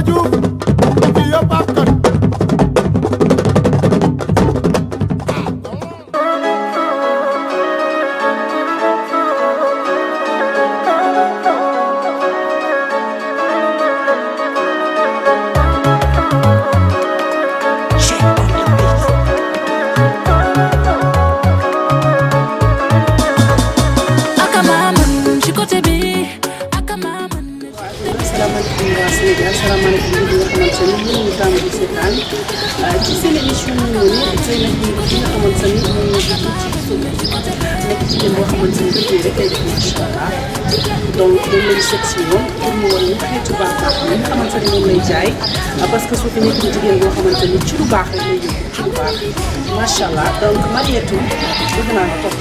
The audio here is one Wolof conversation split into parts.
Diouf fi yëpp ak kan ci seen émission ñu ne tey nag ñu ngi nga xamante ni moom la ñu nekk jigéen boo xamante ni dafay rek ay def macha allah donc moom lañu seet si moom pour mu wan ñu xeetu baax baax li nga xamante ni moom lay jaay parce que su fi nekk jigéen boo xamante ni ci lu baax rek lay yëngu ci lu baax macha allah donc Marietou bëgg naa nga toog.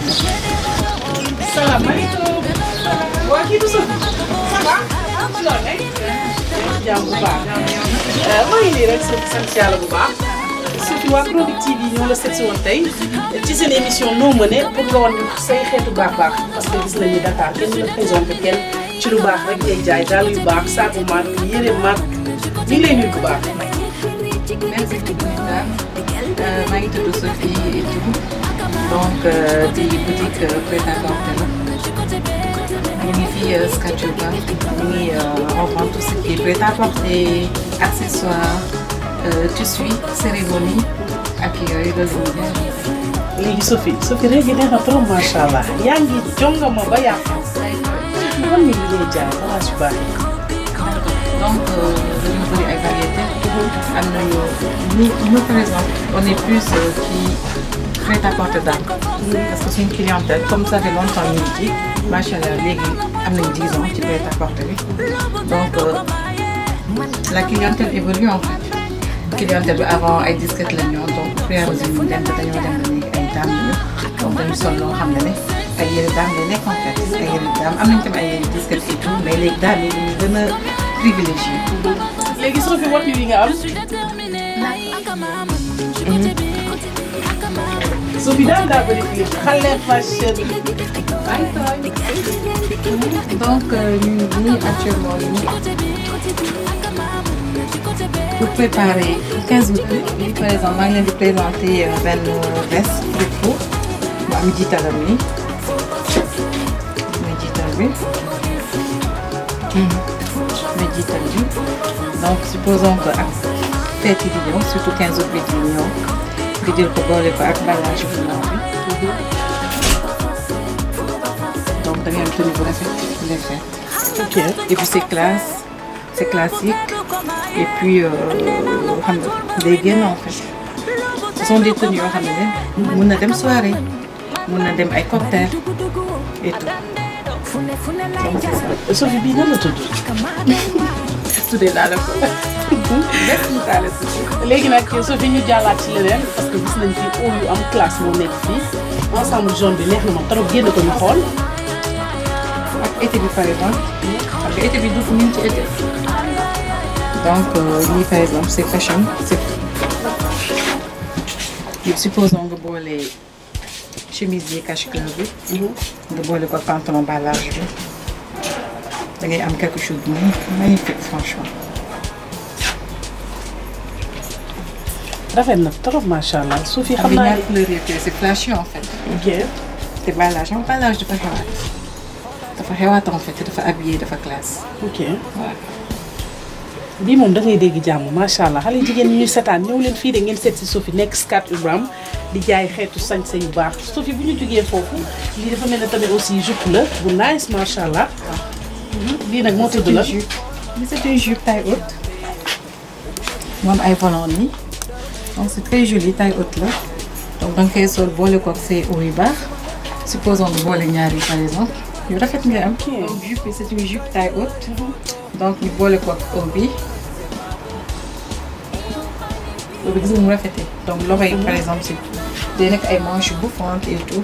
salaamaaleykum. waa kii du Sophie. ça va. ci loolu rek. jàmm bu baax. maa ngi nii rek sant yàlla bu baax. surtout waa Chronique TV ñoo la seet si woon tey ci seen émission noo mëne pour nga wan say xeetu baax baax parce que gis nañu Dakar kenn la présenté kenn ci lu baax rek ngay jaay daal yu baax saabu marque yére marque ñu ngi lay nuyu bu baax. merci beaucoup maa ngi tudd Sophie et tout donc di boutique prêt-à-porter la ñu ngi fii Scat Urbam ñu ngi en vente tout ce qui est prêt-à-porter accessoires tissu cérémonie ak yooyu la ñu léegi Sophie rek gi neex na trop macha allah yaa ngi jongama ba yàqu lan la ñuy jaay bagage yu baax yi. donc dañu bëri ay variétés. am nañu nous par exemple on est plus ci prêt-à-porter daal. parce que suñu clientèle comme ça fait longtemps ñu ngi ci macha allah léegi am nañu 10 ans ci prêt-à-porter bi donc la clientèle évolue en fait. clientèle bi avant ay disquettes la ñu donc au fur et à mesure ñu dem ba dañoo dem ba léegi ay dames lañu donc dañu sol loo xam ne ay yére dames lay nekk en fait ay yére dames am nañu tamit ay yére disquettes et tout mais léegi dames yi dañu gën a privilégié. léegi Sophie wat yi nga am. Sophie daal daa bëri fii xale fashion. donc ñu ngi actuellement pour préparer 15 août bi par exemple maa ngi leen di présenter benn veste pour mu am jiitalam ni muy jiital bi donc supposons que ak fête yi di ñëw surtout 15 août bi di ñëw nga jël ko boole ko ak bagage bu ndaw bi donc da ngay am tenue bu rafet pour les fêtes. ok et puis c'est classe c'est classique. et puis xam nga day génn en fait ce sont des tenues yoo xam ne mun na dem soirée mun na dem ay cocktail et tout donc c'est ça. Sophie bii nan la tudd. tuddee naa la ko. léegi nag Sophie ñu jàllaat ci leneen parce que gis nañ fi haut yu am classe moo nekk fii ensemble jaune bi neex na moom trop génn ko ñu xool. ak été bi par exemple parce que été bi du ñu ngi ci été. donc lii par exemple c'est fashion c'est supposons nga boole chemisier cache-cœur bi. nga boole ko pantalon bas large bi da ngay am quelque chose de magnifique franchement. rafet na trop macha allah Sophie xam am na naa ñaari couleurs yëpp c'est flashy en fait. ok te bas large am bas large dafa xewaat dafa xewaat en fait dafa habillé dafa classe. ok voilà. bii moom da ngay dégg jàmm macha allah xale jigéen ñi ñuy seetaan ñëw leen fii de ngeen seet si Sophie nekk Scat Urbam di jaay xeetu sañse yu baax Sophie bu ñu jógee foofu lii dafa mel ne tamit aussi jupe la bu nice macha allah. lii nag moo tudd la c'est une jupe taille haute. moom ay volants nii donc c'est très joli taille haute la donc da nga koy sol boole ko ak say hauts yu baax supposons nga boole ñaar yi par exemple yu rafet ngay am. donc jupe bi c'est une jupe taille haute. donc ñu boole ko ak haut bi. loolu gis nga mu rafetee donc loxo yi par exemple c'est day nekk ay manches bouffantes et tout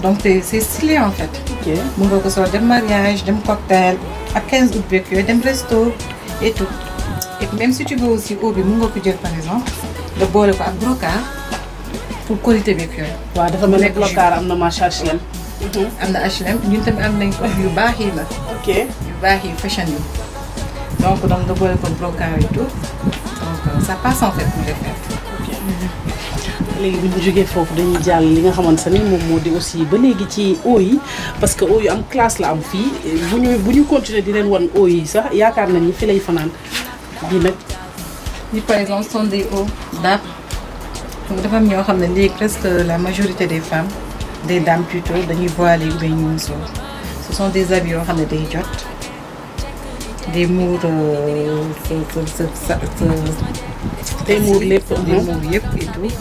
donc c'est stylé en fait. ok mun nga ko sol dem mariage dem cocktail ak 15 août beeg yooyu dem resto et tout et même si tu veux aussi haut bi mun nga ko jël par exemple nga boole ko ak brocart pour qualité beeg yooyu. waaw dafa mel ne blocard am na marché HLM. am na HLM ñun tamit am nañ ko yu baax yi la. ok yu baax yi fashion yi donc nga boole ko brocart et tout donc ça passe en fait pour les fêtes. léegi bu ñu jógee foofu dañuy jàll li nga xamante ne moom moo di aussi ba léegi ci eau yi parce que eau yu am classe la am fii bu ñu continuer di leen wan eau yi sax yaakaar nañ ni fi lay fanaan bii nag. Ni par exemple sont des hauts d'âme donc dafa am ñoo xam ne léegi presque la majorité des femmes des dames plutôt dañuy voiler ou bien ñu musoor ce sont des habits yoo xam ne day jot des muur day muur lépp des muur yëpp et tout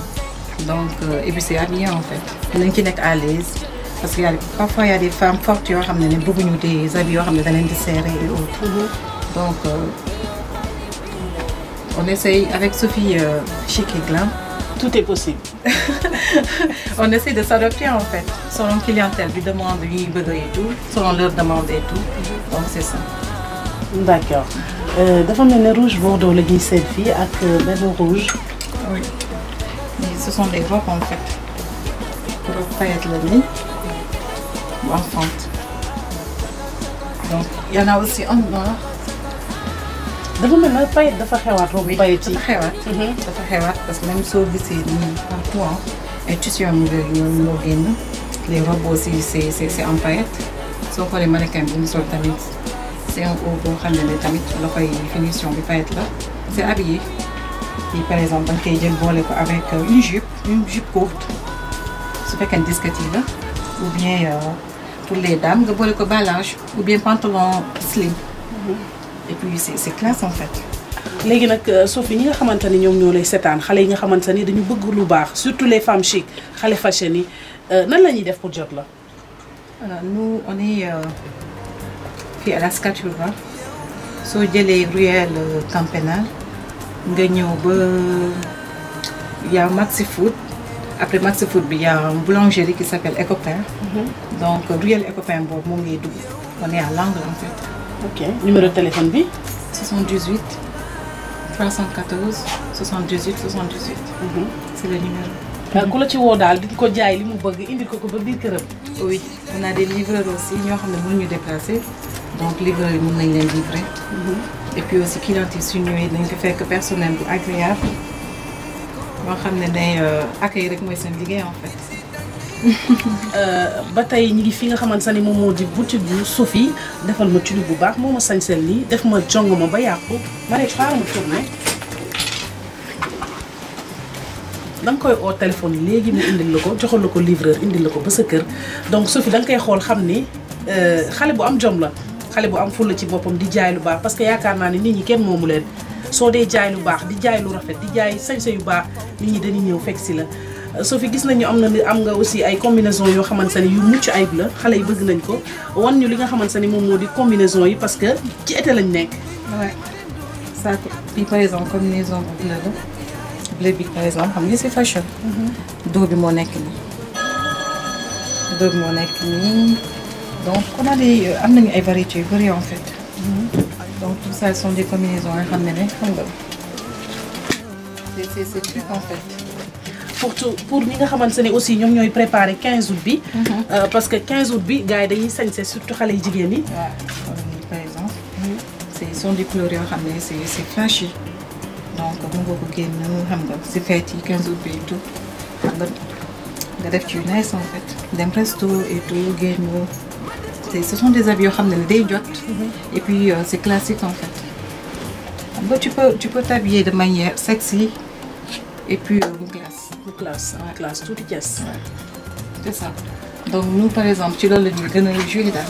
donc et puis c'est habillé en fait nañ ci nekk à l'aise parce que parfois il y a des femmes fortes yoo xam ne bëgguñu des habits yoo xam ne da leen di serrer et autres donc on essaye avec Sophie Chic et Glam. Tout est possible. On essaie de s'adapter en fait selon clientèle bi demande yuy bëgg et tout selon leur demande et tout donc c'est ça. D'accord dafa mel ne rouge bordeaux la ñuy seet fii ak benn rouge. Oui mais ce sont des robes en fait robe paillette la nii bu am fente donc il y en a aussi en noir. dafa mel ne paillette dafa xewaat robe paillette yi. dafa xewaat parce que même soo gisee nii partout ay tissus am moo génn les robes aussi c'est en paillette soo xoolee mannequin bi mu sol tamit c'est un haut boo xam ne tamit la koy finition bi paillette la c'est habillé et par exemple da nga koy jël boole ko avec une jupe courte su fekkee disquette yi la ou bien pour les dames nga boole ko balage ou bien pantalon slim. Et puis c'est classe en fait. léegi nag Sophie ñi nga xamante ni ñoom ñoo lay seetaan xale yi nga xamante ni dañu bëgg lu baax surtout les femmes chic xale fashion yi nan la ñuy def pour jot la. Alors nous on est fii à la Scaturra soo jëlee ruelle Camp Pénal nga ñëw ba y a Maxi Food après Maxi Food bi y a une boulangerie qui s'appelle Ecopain. Donc ruelle Ecopain boobu moom ngay dugg on est à l'angle en fait. Ok numéro de téléphone bi. 78 314 78 78. C'est le numéro. ku la ci woo daal di ko jaay li mu bëgg indi ko ba biir këram. Oui on a des livreurs aussi ñoo xam ne mënuñu déplacer donc livreurs yi mën nañ leen livrer. Et puis aussi clients yi su ñëwee dañ ko fekk personnel bu agréable boo xam ne day accueil rek mooy seen liggéey en fait. ba tey ñi ngi fi nga xamante ne moom moo di boutique bu Sophie defal ma tulu bu baax moo ma sañsel nii def ma jong ma ba yàqu ma ne xaaral ma tourné da nga koy oo téléphone léegi mu indil la ko joxal la ko livreur indil la ko ba sa kër donc Sophie da nga koy xool xam ni xale bu am jom la xale bu am fulla ci boppam di jaay lu baax parce que yaakaar naa ne nit ñi kenn moomu leen soo dee jaay lu baax di jaay lu rafet di jaay sañse yu baax nit ñi dañuy ñëw fekk si la. Sophie gis nañu am nga aussi ay combinaison yoo xamante ne yu mucc ayib la xale yi bëgg nañ ko wan ñu li nga xamante ne moom moo di combinaison yi parce que ci été lañ nekk. Ouais ça bi par exemple combinaison bu bleu la bleu bi par exemple xam nga c'est fashion. dos bi moo nekk nii dos bi moo nekk nii donc on a des am nañu ay variétés yu bëri en fait. Donc tout ça sont des combinaisons yoo xam ne xam nga c'est truc en fait. pour ñi nga xamante ne aussi ñoom ñooy préparer 15 août bi. parce que 15 août bi gars yi dañuy sañse surtout xale yu jigéen ñi. waaw par exemple. ce sont des couleurs yoo xam ne c'est flashy donc bu nga ko génn xam nga si fête yi 15 août bi et tout xam nga def ci yu nice en fait dem resto et tout génn ce sont des habits yoo xam ne day jot. et puis c'est classique en fait xam nga tu peux t'habiller de manière sexy et puis classe tuuti Thiès. C'est ça donc nous par exemple ci loolu la ñuy gën a jouer daal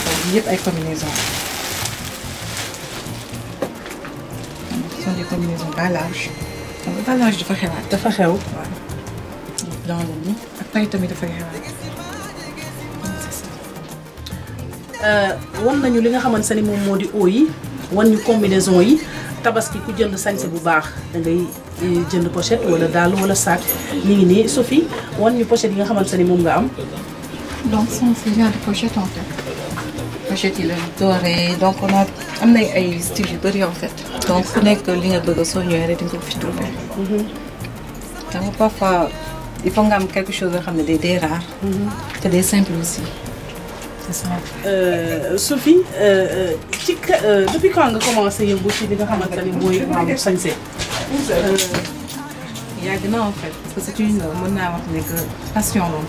donc yëpp ay combinaisons ce sont des combinaisons balage xam nga balage dafa xewaat. dafa xew. waaw blanc la nii ak tay tamit dafa xewaat c'est ça. wan nañu li nga xamante ne moom moo di eau yi wan ñu combinaison yi tabaski ku jënd sañse bu baax da ngay jënd pochette wala daal wala sac mi ngi nii Sophie wan ñu pochette yi nga xamante ne moom nga am. donc c'est genre de pochette en fait pochette yi la doré donc on a am na ay style yu bëri en fait. donc ku nekk li nga bëgg soo ñëwee rek di nga ko fi trouver. xam nga parfois il faut nga am quelque chose yoo xam ne day rare. te day simple aussi. c'est ça. Sophie depuis quand nga commencé yëngu ci li nga xamante ni mooy wàllu sañse. yàgg na en fait parce que c'est une mën naa wax ne que passion la.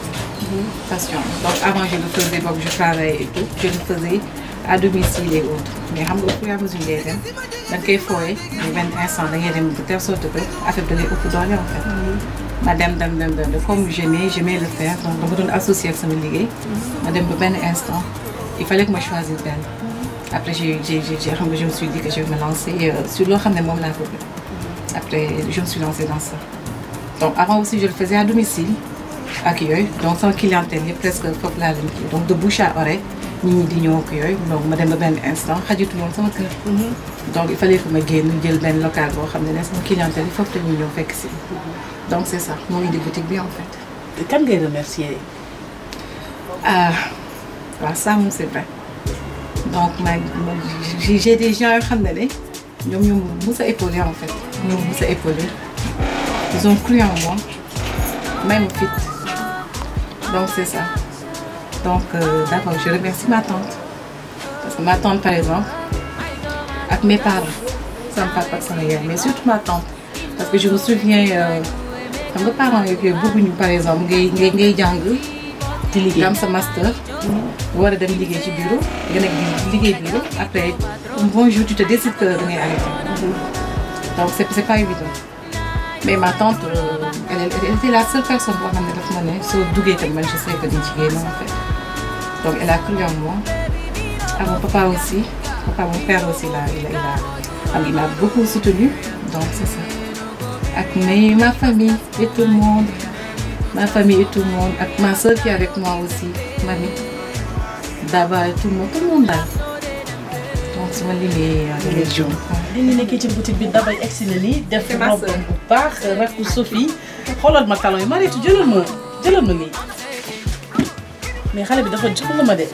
passion donc avant je le faisais donc je travaillais et tout je le faisais à domicile et autres mais xam nga au fur et à mesure ngay dem da nga koy fooye mais benn instant da ngay dem de telle sorte que affaire bi da ngay ëpp doole en fait. ma dem comme j'aimais le faire donc dama doon associé ak sama liggéey. ma dem ba benn instant il fallait que ma choisisse benn. après j'ai xam nga je me suis dit que je vais me lancer sur loo xam ne moom laa bëgg. après je me suis lancée dans ça. donc avant aussi je le faisais à domicile ak yooyu donc sama clientèle yi presque foofu laa leen kii donc de bouche à oreille nit ñi di ñëw ak yooyu donc ma dem ba benn instant xajitu woon sama kër. donc il fallait que ma génn jël benn local boo xam ne sama clientèle yi foofu la ñuy ñëw fekk si. donc c'est ça moo indi boutique bi en fait. kan ngay remercier. waaw ça moom c'est vrai donc j'ai des gens yoo xam ne ñoom ñu mës a épaulé en fait. ñoom mës a épaulé ils ont cru en moi même fit donc c'est ça donc d'abord je remercie ma tante parce que ma tante par exemple ak mes parents sama papa ak sama yaay mais surtout ma tante parce que je me souviens xam nga parents yooyu bëgguñu par exemple ngay jàng di liggéey am sa master war a dem liggéey ci bureau nga nekk di liggéey bureau après un bon jour tu te décides que da ngay arrêter donc c'est pas évident mais ma tante elle était la seule personne boo xam ne daf ma ne soo duggee tam man je sais que dañ ci génn en fait donc elle a cru en moi ah mon papa aussi mon père aussi il m'a beaucoup soutenu donc c'est ça ak ma famille et tout le monde ak ma soeur qui est avec moi aussi Mami Daba et tout le monde daal donc su ma limee les jours. li ñu nekkee ci boutique bi Daba egsi na nii def robe bu baax rakku Sophie xoolal ma talon yi Mariétou jëlal ma lii mais xale bi dafa jox nga ma de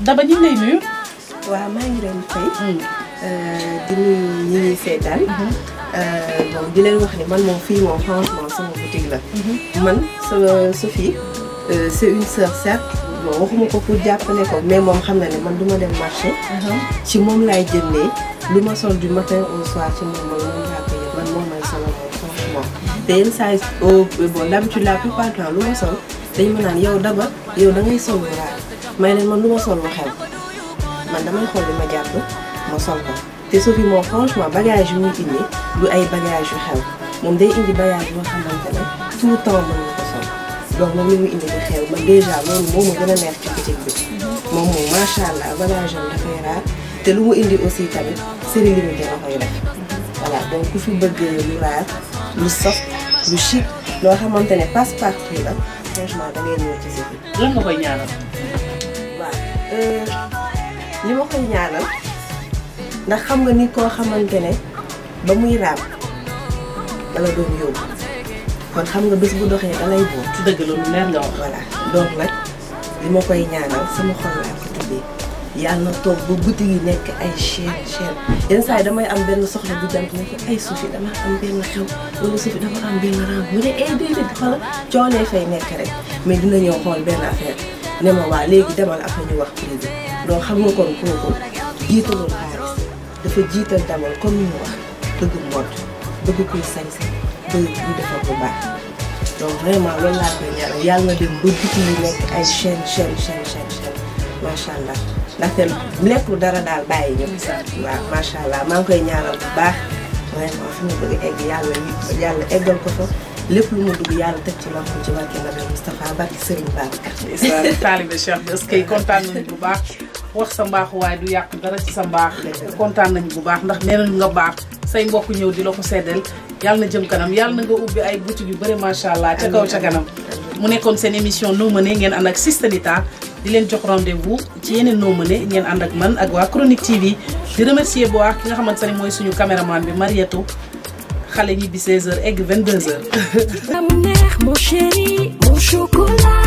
Daba ñu ngi lay nuyu. waaw maa ngi leen fay. di nuyu ñi ñuy seetaan. bon di leen wax ni man moom fii moom franchement sama boutique la. man sama Sophie c'est une sœur certes bon waxuma ko pour jàppale ko mais moom xam na ne man du ma dem marché. ci moom laay jëndee lu ma sol du matin au soir ci moom laa koy yëg man moom may solo franchement. te yenn saa yi bon d'habitude la plupart du temps lu ma sol dañu ma naan yow Daba yow da ngay sol lu raar may leen man lu ma sol lu xew man damay xool li ma jàpp ma sol ko. te Sophie moom franchement bagage yu muy indi du ay bagage yu xew moom day indi bagage yoo xamante ne tout le temps mën nga ko sol donc moom li muy indi di xew man déjà loolu moom mu gën a neex ci boutique bi moom macha allah bagage am dafay raar te lu mu indi aussi tamit série limitée la koy def voilà donc ku fi bëgg lu raar lu soft lu chic loo xamante ne passe partout la franchement da ngay ñëw ci Sophie. lan nga koy ñaanal. waaw li ma koy ñaanal. ndax xam nga ni koo xamante ne ba muy raam dala doon yóbbu kon xam nga bés bu doxee dalay boot. dëgg la lu leer nga wax. voilà donc nag li ma koy ñaanal sama xol laa ko tuddee yàlla na toog ba boutique yi nekk ay chaîne yenn saa yi damay am benn soxla bu jant ne ko ay Sophie dama am benn xew wala Sophie dama am benn raam mu ne déedéet xoolal coonee fay nekk rek mais dina ñëw xool benn affaire ne ma waa léegi demal après ñu wax prix bi donc xam nga kon kooku jiitalul xaalis dafa jiital d'abord comme ni ñu wax bëgg mode bëgg kuy sañse bëgg ñu defar bu baax donc vraiment loolu laa koy ñaanal yàlla na dem ba boutique yi nekk ay chaîne macha allah ndaxte lekkul dara daal bàyyi ñu. waaw macha allah maa ngi koy ñaanal bu baax vraiment fi mu bëgg egg yàlla eggal ko fa lépp lu mu dugg yàlla teg ci loxo ci barke Nabi Moustapha barke Serigne Babacar. taalibe Cheikh bi est-ce que kontaan nañu bu baax wax sa mbaax waaye du yàq dara ci sa mbaax. kontaan nañu bu baax ndax nee nañu nga baax say mbokk ñëw di la ko seddal yàlla na jëm kanam yàlla na nga ubbi ay boutique yu bëri macha allah ca kaw ca kanam. mu nekkoon seen émission Noo Mënee ngeen ànd ak Systémita di leen jox rendez-vous ci yeneen Noo Mënee ngeen ànd ak man ak waa Chronique TV di remercier bu baax ki nga xamante ne mooy suñu caméraman bi Mariétou xale ñi bi 16h egg 22h. Mon chéri, mon chocolat.